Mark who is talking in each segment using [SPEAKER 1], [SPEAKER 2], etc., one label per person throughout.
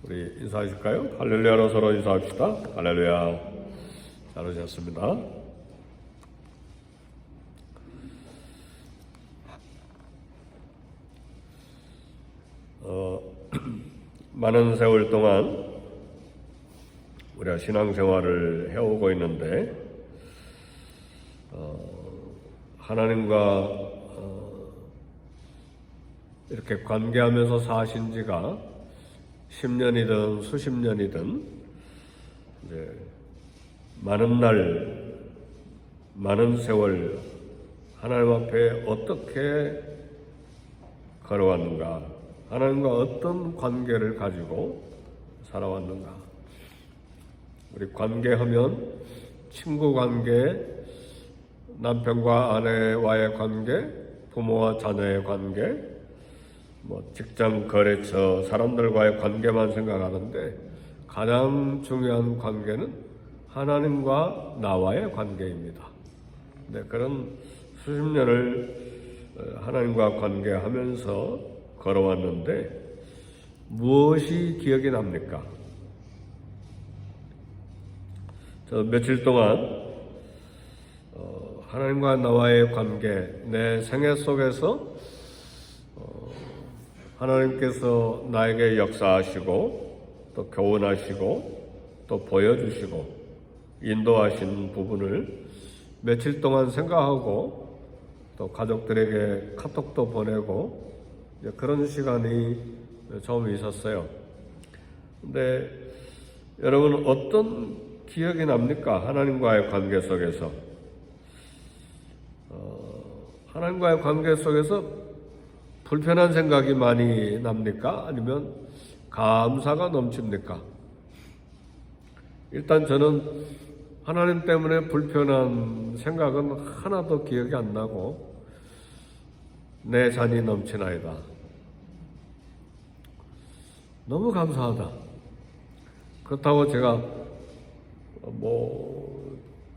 [SPEAKER 1] 우리 인사하실까요? 할렐루야로 서로 인사합시다. 할렐루야. 잘 오셨습니다. 많은 세월 동안 우리가 신앙생활을 해오고 있는데 하나님과 이렇게 관계하면서 사신 지가 10년이든 수십 년이든 이제 많은 날, 많은 세월 하나님 앞에 어떻게 걸어왔는가, 하나님과 어떤 관계를 가지고 살아왔는가. 우리 관계하면 친구 관계, 남편과 아내와의 관계, 부모와 자녀의 관계, 직장, 거래처, 사람들과의 관계만 생각하는데 가장 중요한 관계는 하나님과 나와의 관계입니다. 네, 그런 수십 년을 하나님과 관계하면서 걸어왔는데 무엇이 기억이 납니까? 저 며칠 동안 하나님과 나와의 관계, 내 생애 속에서 하나님께서 나에게 역사하시고 또 교훈하시고 또 보여주시고 인도하신 부분을 며칠 동안 생각하고 또 가족들에게 카톡도 보내고 그런 시간이 처음 있었어요. 근데 여러분 어떤 기억이 납니까? 하나님과의 관계 속에서 하나님과의 관계 속에서 불편한 생각이 많이 납니까? 아니면 감사가 넘칩니까? 일단 저는 하나님 때문에 불편한 생각은 하나도 기억이 안 나고 내 잔이 넘치나이다. 너무 감사하다. 그렇다고 제가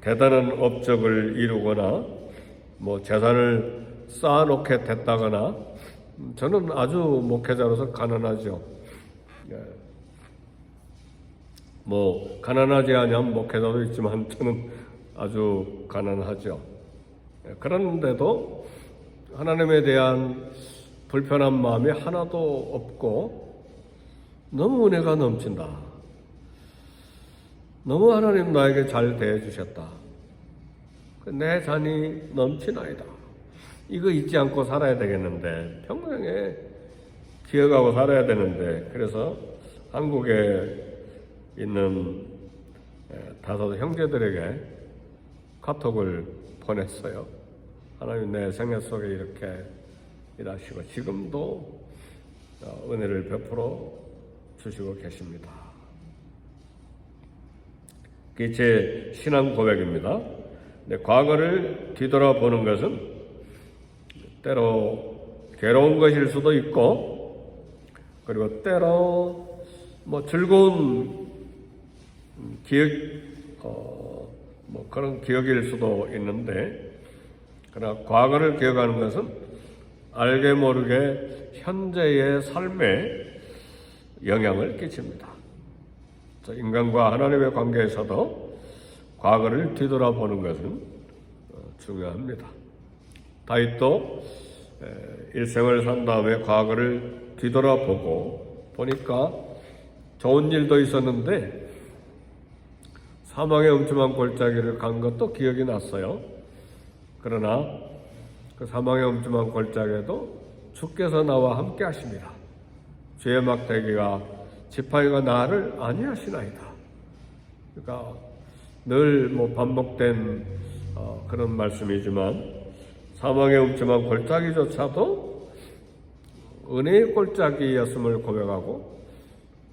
[SPEAKER 1] 대단한 업적을 이루거나 재산을 쌓아놓게 됐다거나 저는 아주 목회자로서 가난하죠. 가난하지 않으면 목회자도 있지만 저는 아주 가난하죠. 그런데도 하나님에 대한 불편한 마음이 하나도 없고 너무 은혜가 넘친다. 너무 하나님 나에게 잘 대해주셨다. 내 잔이 넘치나이다. 이거 잊지 않고 살아야 되겠는데, 평생에 기억하고 살아야 되는데, 그래서 한국에 있는 다섯 형제들에게 카톡을 보냈어요. 하나님 내 생애 속에 이렇게 일하시고, 지금도 은혜를 베풀어 주시고 계십니다. 그게 제 신앙 고백입니다. 과거를 뒤돌아보는 것은 때로 괴로운 것일 수도 있고, 그리고 때로 즐거운 기억, 그런 기억일 수도 있는데, 그러나 과거를 기억하는 것은 알게 모르게 현재의 삶에 영향을 끼칩니다. 인간과 하나님의 관계에서도 과거를 뒤돌아보는 것은 중요합니다. 다윗도 일생을 산 다음에 과거를 뒤돌아보고 보니까 좋은 일도 있었는데 사망의 음침한 골짜기를 간 것도 기억이 났어요. 그러나 그 사망의 음침한 골짜기에도 주께서 나와 함께 하십니다. 죄의 막대기가 지팡이가 나를 아니하시나이다. 그러니까 늘 반복된 그런 말씀이지만 사망의 음침한 골짜기조차도 은혜의 골짜기였음을 고백하고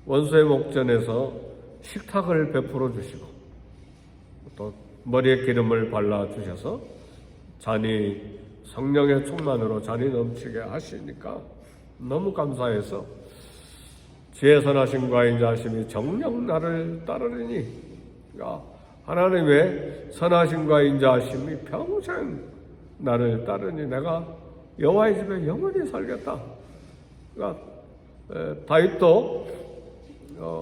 [SPEAKER 1] 원수의 목전에서 식탁을 베풀어 주시고 또 머리에 기름을 발라주셔서 잔이 성령의 충만으로 잔이 넘치게 하시니까 너무 감사해서 지혜 선하심과 인자하심이 정녕 나를 따르리니, 그러니까 하나님의 선하심과 인자하심이 평생 나를 따르니 내가 여호와의 집에 영원히 살겠다. 그러니까 다윗도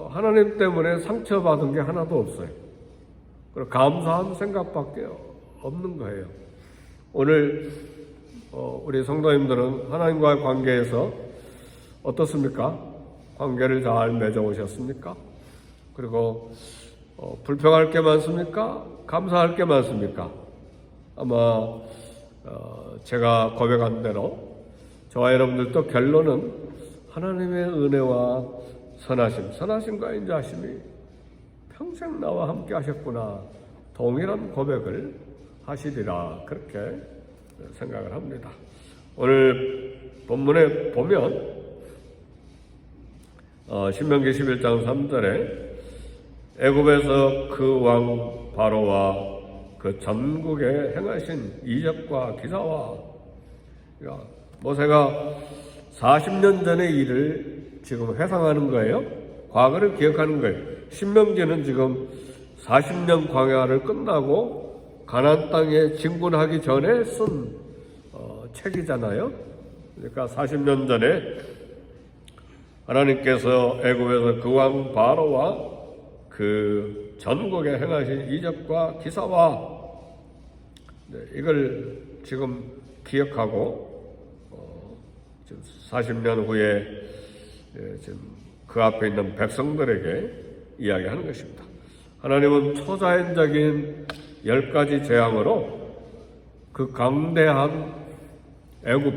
[SPEAKER 1] 하나님 때문에 상처받은 게 하나도 없어요. 그리고 감사한 생각밖에 없는 거예요. 오늘 우리 성도님들은 하나님과의 관계에서 어떻습니까? 관계를 잘 맺어오셨습니까? 그리고 불평할 게 많습니까? 감사할 게 많습니까? 아마 제가 고백한 대로 저와 여러분들도 결론은 하나님의 은혜와 선하심과 인자하심이 평생 나와 함께 하셨구나, 동일한 고백을 하시리라, 그렇게 생각을 합니다. 오늘 본문에 보면 신명기 11장 3절에 애굽에서 그 왕 바로와 그 전국에 행하신 이적과 기사와, 그러니까 모세가 40년 전의 일을 지금 회상하는 거예요. 과거를 기억하는 거예요. 신명기는 지금 40년 광야를 끝나고 가나안 땅에 진군하기 전에 쓴 책이잖아요. 그러니까 40년 전에 하나님께서 애굽에서 그 왕 바로와 그 전국에 행하신 이적과 기사와, 이걸 지금 기억하고 지금 40년 후에 지금 그 앞에 있는 백성들에게 이야기하는 것입니다. 하나님은 초자연적인 10가지 재앙으로 그 강대한 애굽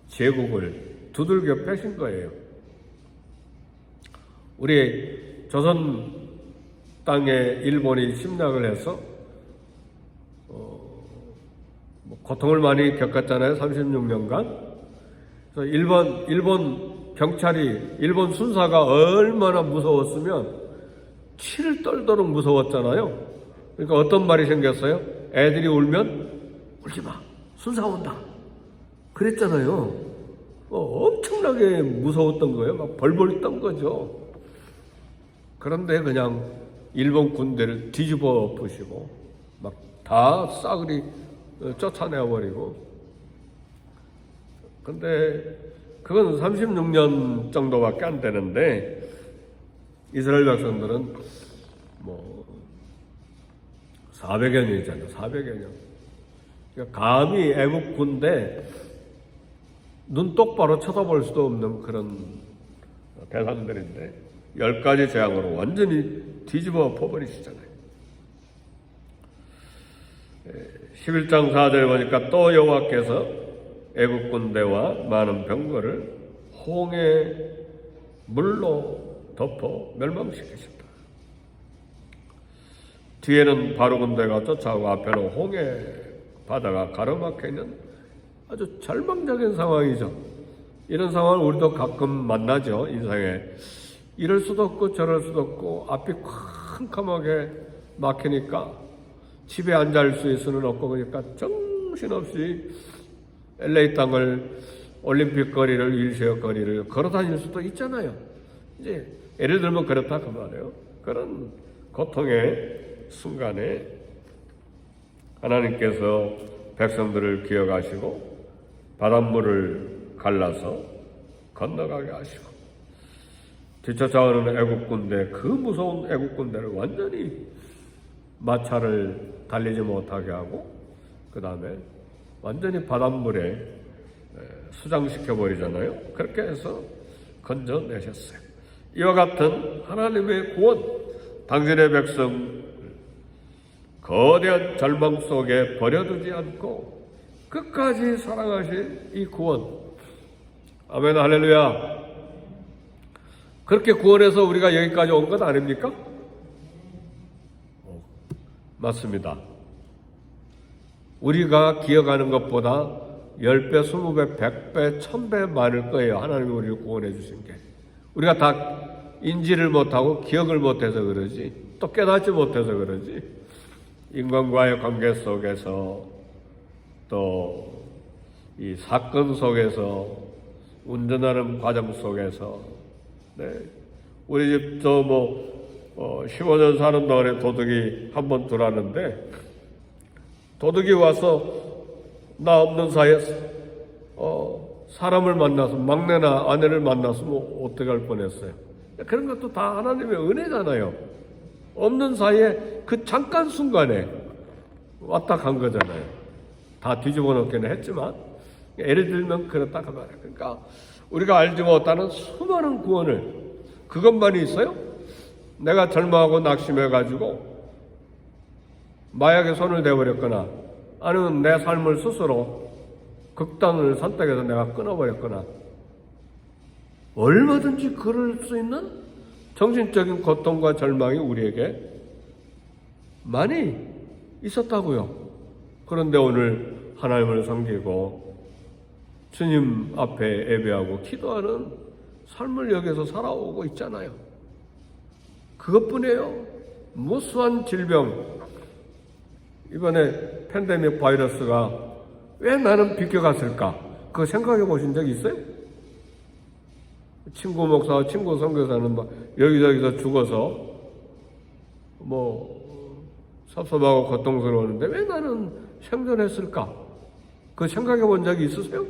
[SPEAKER 1] 제국을 두들겨 패신 거예요. 우리 조선 땅에 일본이 침략을 해서 고통을 많이 겪었잖아요. 36년간. 그래서 일본 경찰이, 일본 순사가 얼마나 무서웠으면 치를 떨도록 무서웠잖아요. 그러니까 어떤 말이 생겼어요? 애들이 울면 울지 마, 순사 온다, 그랬잖아요. 엄청나게 무서웠던 거예요. 막 벌벌 떤 거죠. 그런데 그냥 일본 군대를 뒤집어 부시고 막 다 싸그리 쫓아내버리고. 근데 그건 36년 정도밖에 안 되는데 이스라엘 백성들은 400여 년이잖아요. 400여 년. 그러니까 감히 애국 군대 눈 똑바로 쳐다볼 수도 없는 그런 대상들인데 10가지 재앙으로 완전히 뒤집어 퍼버리시잖아요. 11장 4절에 보니까 또 여호와께서 애국 군대와 많은 병거를 홍해 물로 덮어 멸망시키셨다. 뒤에는 바로 군대가 쫓아오고 앞에는 홍해 바다가 가로막혀 있는 아주 절망적인 상황이죠. 이런 상황을 우리도 가끔 만나죠. 인생에. 이럴 수도 없고 저럴 수도 없고 앞이 캄캄하게 막히니까 집에 앉을 수 없고, 그러니까 정신없이 LA 땅을, 올림픽 거리를, 윌시어 거리를 걸어 다닐 수도 있잖아요. 이제 예를 들면 그렇다 그 말이에요. 그런 고통의 순간에 하나님께서 백성들을 기억하시고 바닷물을 갈라서 건너가게 하시고 뒤쫓아오는 애국 군대, 그 무서운 애국 군대를 완전히 마차를 달리지 못하게 하고 그 다음에 완전히 바닷물에 수장시켜버리잖아요. 그렇게 해서 건져내셨어요. 이와 같은 하나님의 구원, 당신의 백성 거대한 절망 속에 버려두지 않고 끝까지 사랑하신 이 구원. 아멘, 할렐루야. 그렇게 구원해서 우리가 여기까지 온 것 아닙니까? 맞습니다. 우리가 기억하는 것보다 10배, 20배, 100배, 1000배 많을 거예요. 하나님이 우리를 구원해 주신 게. 우리가 다 인지를 못하고 기억을 못해서 그러지, 또 깨닫지 못해서 그러지, 인간과의 관계 속에서 또 이 사건 속에서 운전하는 과정 속에서, 우리 집도 15년 사는 동안에 도둑이 한 번 들어왔는데, 도둑이 와서 나 없는 사이에 사람을 만나서 막내나 아내를 만났으면 어떻게 할 뻔했어요. 그런 것도 다 하나님의 은혜잖아요. 없는 사이에 그 잠깐 순간에 왔다 간 거잖아요. 다 뒤집어 놓기는 했지만 예를 들면 그렇다 그 말이에요. 그러니까 우리가 알지 못하는 수많은 구원을 그것만이 있어요? 내가 절망하고 낙심해가지고 마약에 손을 대버렸거나 아니면 내 삶을 스스로 극단을 선택해서 내가 끊어버렸거나 얼마든지 그럴 수 있는 정신적인 고통과 절망이 우리에게 많이 있었다고요. 그런데 오늘 하나님을 섬기고 주님 앞에 예배하고 기도하는 삶을 여기서 살아오고 있잖아요. 그것뿐이에요. 무수한 질병, 이번에 팬데믹 바이러스가 왜 나는 비껴갔을까? 그거 생각해 보신 적 있어요? 친구 목사와 친구 선교사는 막 여기저기서 죽어서 섭섭하고 고통스러웠는데 왜 나는 생존했을까? 그거 생각해 본 적이 있으세요?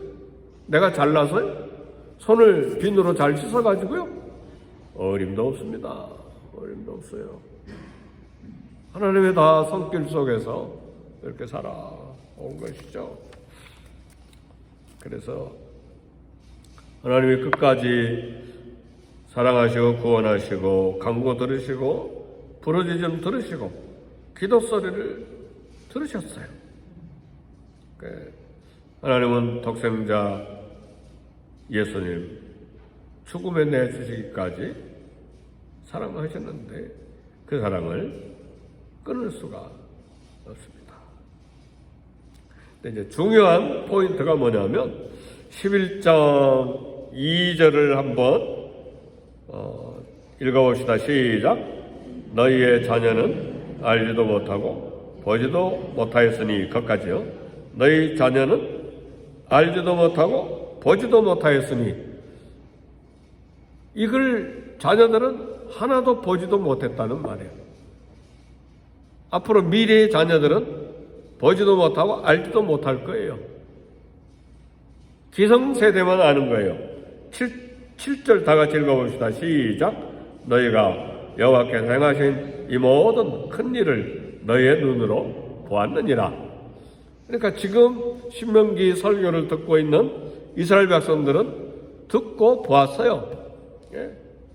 [SPEAKER 1] 내가 잘나서요? 손을 비누로 잘 씻어가지고요? 어림도 없습니다. 어림도 없어요. 하나님의 다 손길 속에서 이렇게 살아온 것이죠. 그래서 하나님이 끝까지 사랑하시고 구원하시고 간구 들으시고 부르짖음 들으시고 기도 소리를 들으셨어요. 하나님은 독생자 예수님 죽음에 내주시기까지 사랑하셨는데 그 사랑을 끊을 수가 없습니다. 근데 이제 중요한 포인트가 뭐냐면 11장 2절을 한번 읽어봅시다. 시작. 너희의 자녀는 알지도 못하고 보지도 못하였으니 거기까지요. 너희 자녀는 알지도 못하고 보지도 못하였으니 이걸 자녀들은 하나도 보지도 못했다는 말이에요. 앞으로 미래의 자녀들은 보지도 못하고 알지도 못할 거예요. 기성세대만 아는 거예요. 7절 다 같이 읽어봅시다. 시작. 너희가 여호와께서 행하신 이 모든 큰 일을 너희의 눈으로 보았느니라. 그러니까 지금 신명기 설교를 듣고 있는 이스라엘 백성들은 듣고 보았어요.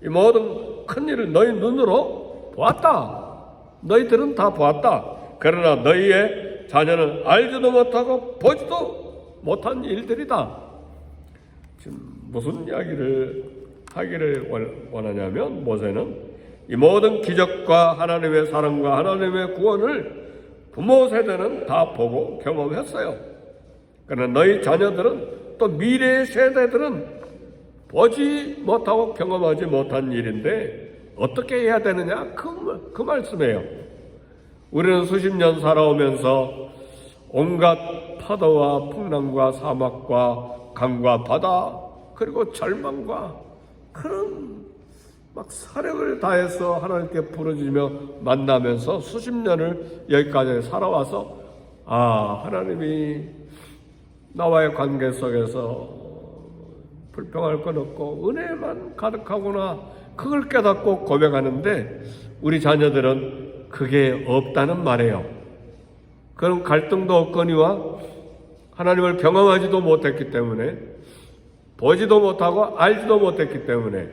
[SPEAKER 1] 이 모든 큰 일을 너희 눈으로 보았다. 너희들은 다 보았다. 그러나 너희의 자녀는 알지도 못하고 보지도 못한 일들이다. 지금 무슨 이야기를 하기를 원하냐면 모세는 이 모든 기적과 하나님의 사랑과 하나님의 구원을 부모 세대는 다 보고 경험했어요. 그러나 너희 자녀들은 또 미래의 세대들은 보지 못하고 경험하지 못한 일인데 어떻게 해야 되느냐? 그 말씀이에요. 우리는 수십 년 살아오면서 온갖 파도와 풍랑과 사막과 강과 바다 그리고 절망과 그런 막 사력을 다해서 하나님께 부르짖으며 만나면서 수십 년을 여기까지 살아와서 하나님이 나와의 관계 속에서 불평할 건 없고 은혜만 가득하구나 그걸 깨닫고 고백하는데 우리 자녀들은 그게 없다는 말이에요. 그런 갈등도 없거니와 하나님을 경험하지도 못했기 때문에 보지도 못하고 알지도 못했기 때문에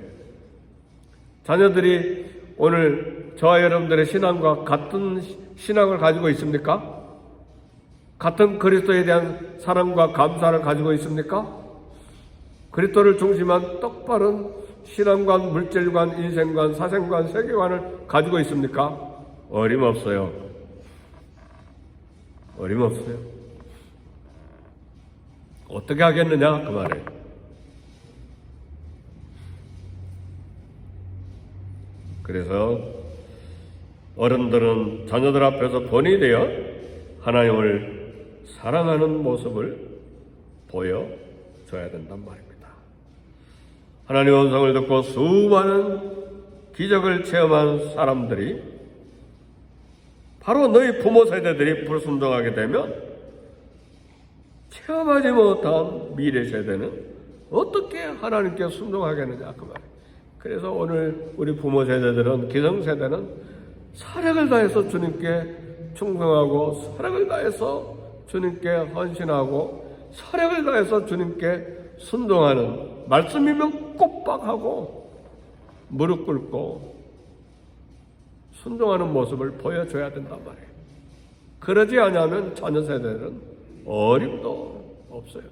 [SPEAKER 1] 자녀들이 오늘 저와 여러분들의 신앙과 같은 신앙을 가지고 있습니까? 같은 그리스도에 대한 사랑과 감사를 가지고 있습니까? 그리스도를 중심한 똑바른 신앙관, 물질관, 인생관, 사생관, 세계관을 가지고 있습니까? 어림없어요. 어림없어요. 어떻게 하겠느냐 그 말이에요. 그래서 어른들은 자녀들 앞에서 본이 되어 하나님을 사랑하는 모습을 보여줘야 된단 말입니다. 하나님의 음성을 듣고 수많은 기적을 체험한 사람들이 바로 너희 부모 세대들이 불순종하게 되면 체험하지 못한 미래 세대는 어떻게 하나님께 순종하겠느냐 그 말이에요. 그래서 오늘 우리 부모 세대들은, 기성세대는 사력을 다해서 주님께 충성하고, 사력을 다해서 주님께 헌신하고, 사력을 다해서 주님께 순종하는, 말씀이면 꼬박하고 무릎 꿇고 순종하는 모습을 보여줘야 된단 말이에요. 그러지 않으면 자녀 세대는 어림도 없어요.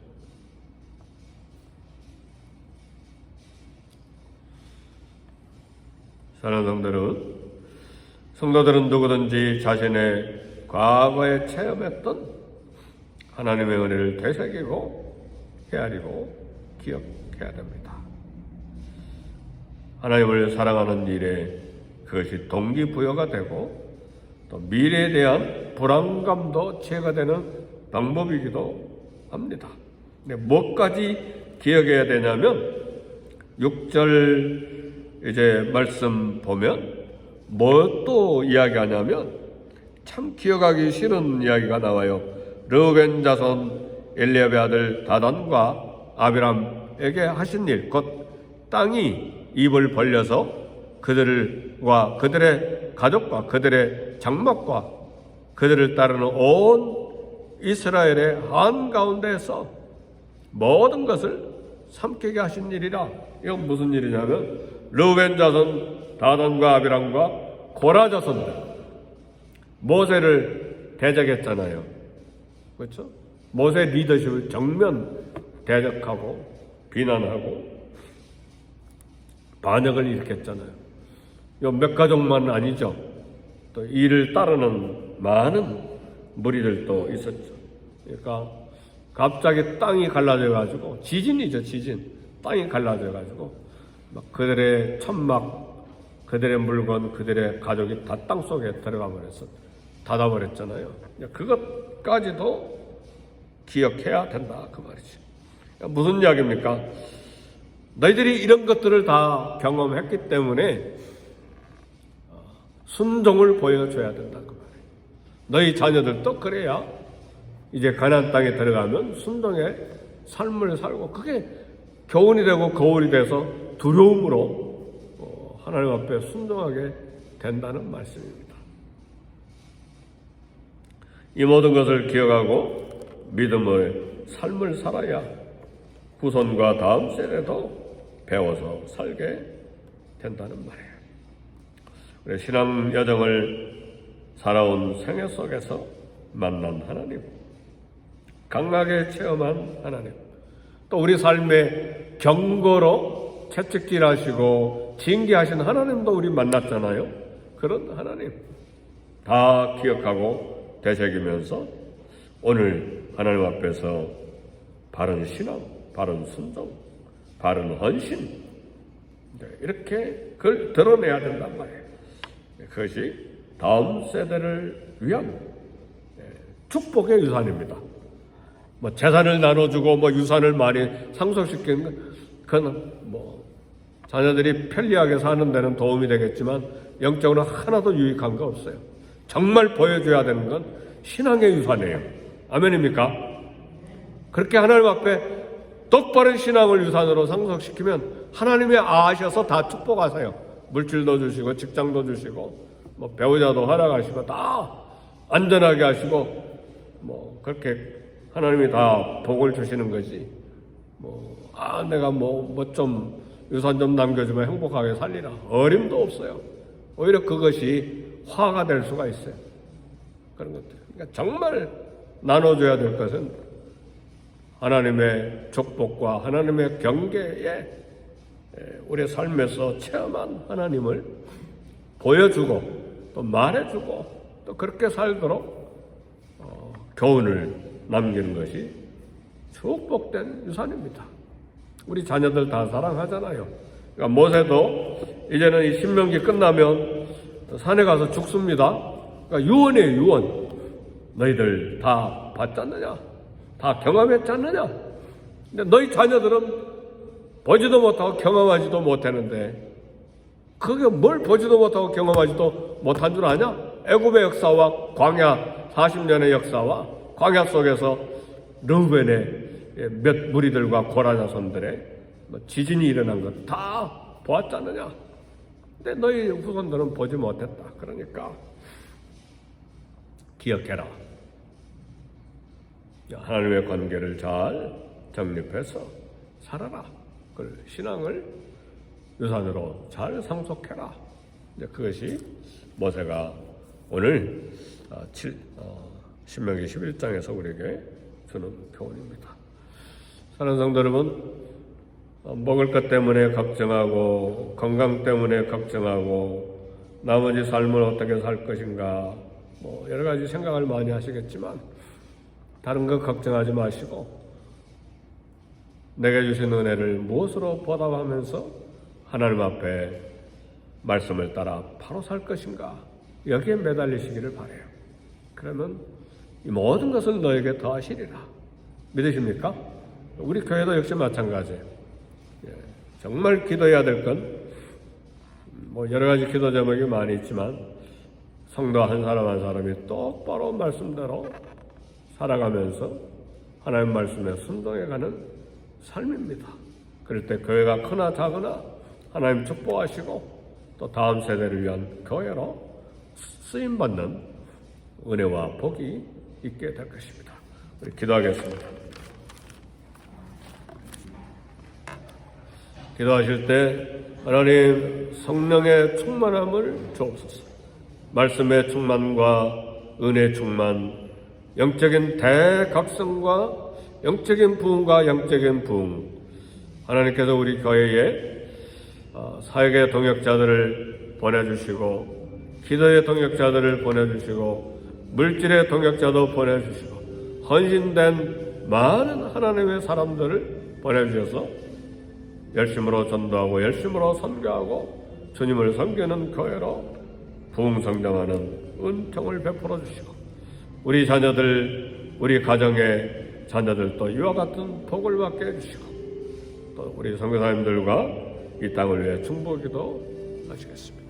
[SPEAKER 1] 사랑하는 성도들은 누구든지 자신의 과거에 체험했던 하나님의 은혜를 되새기고 헤아리고 기억해야 됩니다. 하나님을 사랑하는 일에 그것이 동기부여가 되고 또 미래에 대한 불안감도 제거가 되는 방법이기도 합니다. 근데 뭐까지 기억해야 되냐면 6절 이제 말씀 보면 뭐 또 이야기하냐면 참 기억하기 싫은 이야기가 나와요. 르우벤 자손 엘리압의 아들 다단과 아비람에게 하신 일, 곧 땅이 입을 벌려서 그들과 그들의 가족과 그들의 장막과 그들을 따르는 온 이스라엘의 한가운데에서 모든 것을 삼키게 하신 일이라. 이건 무슨 일이냐면 르우벤 자손 다단과 아비람과 고라 자손들, 모세를 대적했잖아요. 그렇죠? 모세 리더십을 정면 대적하고 비난하고 반역을 일으켰잖아요. 요 몇 가족만 아니죠. 또 이를 따르는 많은 무리들도 있었죠. 그러니까 갑자기 땅이 갈라져 가지고, 지진이죠, 지진. 땅이 갈라져 가지고 막 그들의 천막, 그들의 물건, 그들의 가족이 다 땅속에 들어가 버렸어. 닫아버렸잖아요. 그것까지도 기억해야 된다, 그 말이지. 무슨 이야기입니까? 너희들이 이런 것들을 다 경험했기 때문에 순종을 보여줘야 된다, 그 말이에요. 너희 자녀들도 그래야 이제 가나안 땅에 들어가면 순종의 삶을 살고, 그게 교훈이 되고 거울이 돼서 두려움으로 하나님 앞에 순종하게 된다는 말씀입니다. 이 모든 것을 기억하고 믿음의 삶을 살아야 후손과 다음 세대도 배워서 살게 된다는 말이에요. 우리 신앙 여정을 살아온 생애 속에서 만난 하나님, 강하게 체험한 하나님, 또 우리 삶의 경고로 채찍질하시고 징계하신 하나님도 우리 만났잖아요. 그런 하나님 다 기억하고 되새기면서 오늘 하나님 앞에서 바른 신앙, 바른 순종, 바른 헌신, 이렇게 그걸 드러내야 된단 말이에요. 그것이 다음 세대를 위한 축복의 유산입니다. 뭐 재산을 나눠주고 뭐 유산을 많이 상속시키는 건, 그건 뭐 자녀들이 편리하게 사는 데는 도움이 되겠지만 영적으로 하나도 유익한 거 없어요. 정말 보여줘야 되는 건 신앙의 유산이에요. 아멘입니까? 그렇게 하나님 앞에 똑바른 신앙을 유산으로 상속시키면 하나님이 아셔서 다 축복하세요. 물질도 주시고 직장도 주시고 뭐 배우자도 허락하시고 다 안전하게 하시고 뭐 그렇게 하나님이 다 복을 주시는 거지. 내가 좀 유산 좀 남겨주면 행복하게 살리라. 어림도 없어요. 오히려 그것이 화가 될 수가 있어요. 그런 것들. 그러니까 정말 나눠줘야 될 것은 하나님의 축복과 하나님의 경계에 우리 삶에서 체험한 하나님을 보여주고 또 말해주고 또 그렇게 살도록 교훈을 남기는 것이 축복된 유산입니다. 우리 자녀들 다 사랑하잖아요. 그러니까 모세도 이제는 이 신명기 끝나면 산에 가서 죽습니다. 그러니까 유언이에요, 유언. 너희들 다 봤지 않느냐? 다 경험했지 않느냐? 근데 너희 자녀들은 보지도 못하고 경험하지도 못했는데 그게 뭘 보지도 못하고 경험하지도 못한 줄 아냐? 애굽의 역사와 광야 40년의 역사와 광야 속에서 르우벤의 몇 무리들과 고라 자손들의 지진이 일어난 것 다 보았지 않느냐? 근데 너희 후손들은 보지 못했다. 그러니까 기억해라. 하나님의 관계를 잘 정립해서 살아라. 그 신앙을 유산으로 잘 상속해라. 이제 그것이 모세가 오늘 신명기 11장에서 우리에게 주는 교훈입니다. 사랑하는 성도 여러분, 먹을 것 때문에 걱정하고 건강 때문에 걱정하고 나머지 삶을 어떻게 살 것인가 여러 가지 생각을 많이 하시겠지만 다른 거 걱정하지 마시고 내게 주신 은혜를 무엇으로 보답하면서 하나님 앞에 말씀을 따라 바로 살 것인가 여기에 매달리시기를 바라요. 그러면 이 모든 것을 너에게 더하시리라. 믿으십니까? 우리 교회도 역시 마찬가지예요. 정말 기도해야 될 건 여러 가지 기도 제목이 많이 있지만 성도 한 사람 한 사람이 똑바로 말씀대로 살아가면서 하나님 말씀에 순종해가는 삶입니다. 그럴 때 교회가 크나 작으나 하나님 축복하시고 또 다음 세대를 위한 교회로 쓰임받는 은혜와 복이 있게 될 것입니다. 우리 기도하겠습니다. 기도하실 때 하나님 성령의 충만함을 주옵소서. 말씀의 충만과 은혜 충만, 영적인 대각성과 영적인 부흥과 영적인 부흥, 하나님께서 우리 교회에 사역의 동역자들을 보내주시고 기도의 동역자들을 보내주시고 물질의 동역자도 보내주시고 헌신된 많은 하나님의 사람들을 보내주셔서 열심으로 전도하고 열심으로 선교하고 주님을 섬기는 교회로 부흥성장하는 은총을 베풀어 주시고 우리 자녀들, 우리 가정의 자녀들도 이와 같은 복을 받게 해주시고 또 우리 선교사님들과 이 땅을 위해 중보기도 하시겠습니다.